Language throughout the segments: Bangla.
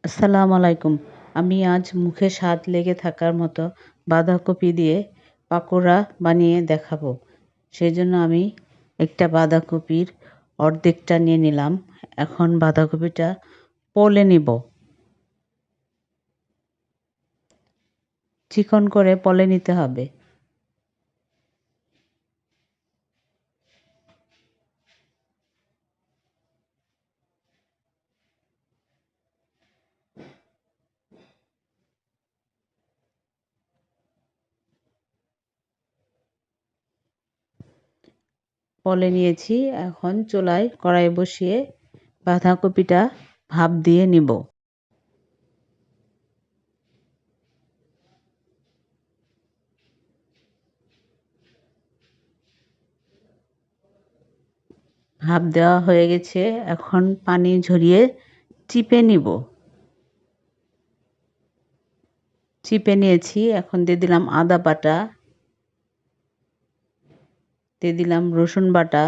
আসসালামু আলাইকুম। আমি আজ মুখে স্বাদ লেগে থাকার মতো বাঁধাকপি দিয়ে পাকোড়া বানিয়ে দেখাবো। সেজন্য আমি একটা বাঁধাকপির অর্ধেকটা নিয়ে নিলাম। এখন বাঁধাকপিটা পলে নিব। চিকন করে পলে নিতে হবে। পলে নিয়েছি। এখন চুলায় কড়াই বসিয়ে বাঁধাকপিটা ভাপ দিয়ে নিব। ভাপ দেওয়া হয়ে গেছে। এখন পানি ঝরিয়ে চিপে নিব। চিপে নিয়েছি। এখন দিয়ে দিলাম আদা বাটা, দিয়ে দিলাম রসুন বাটা।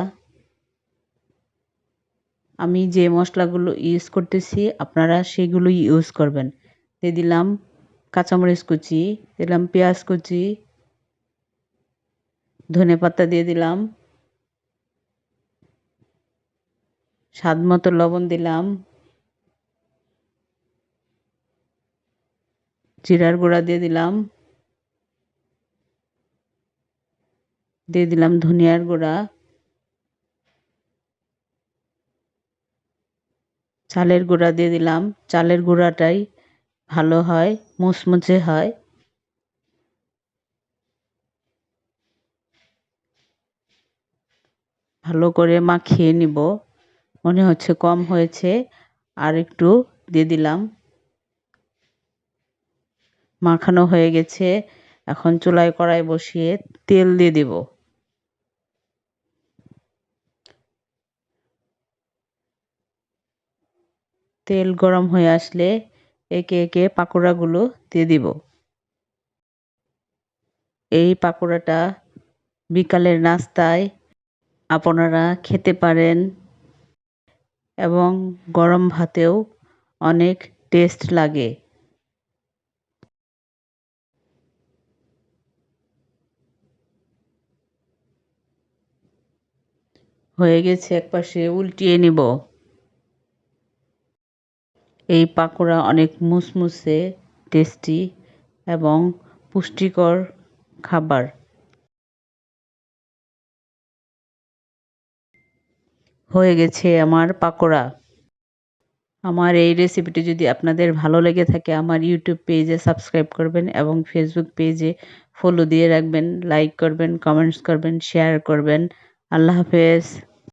আমি যে মশলাগুলো ইউজ করতেছি আপনারা সেগুলোই ইউজ করবেন। দিয়ে দিলাম কাঁচামরিচ কুচি, দিলাম পেঁয়াজ কুচি, ধনেপাতা দিয়ে দিলাম, স্বাদ মতো লবণ দিলাম, জিরার গুঁড়া দিয়ে দিলাম, দিয়ে দিলাম ধনিয়ার গুঁড়া, চালের গুঁড়া দিয়ে দিলাম। চালের গুঁড়াটাই ভালো হয়, মুচমুচে হয়। ভালো করে মাখিয়ে নিব। মনে হচ্ছে কম হয়েছে, আর একটু দিয়ে দিলাম। মাখানো হয়ে গেছে। এখন চুলায় কড়াই বসিয়ে তেল দিয়ে দেব। তেল গরম হয়ে আসলে একে একে পাকোড়াগুলো দিয়ে দিব। এই পাকোড়াটা বিকালের নাস্তায় আপনারা খেতে পারেন এবং গরম ভাতেও অনেক টেস্ট লাগে। হয়ে গেছে, একপাশে উল্টিয়ে নিব। এই পাকোড়া অনেক মুসমুসে, টেস্টি এবং পুষ্টিকর খাবার। হয়ে গেছে আমার পাকোড়া। আমার এই রেসিপিটি যদি আপনাদের ভালো লেগে থাকে আমার ইউটিউব পেজে সাবস্ক্রাইব করবেন এবং ফেসবুক পেজে ফলো দিয়ে রাখবেন, লাইক করবেন, কমেন্টস করবেন, শেয়ার করবেন। আল্লাহ হাফেজ।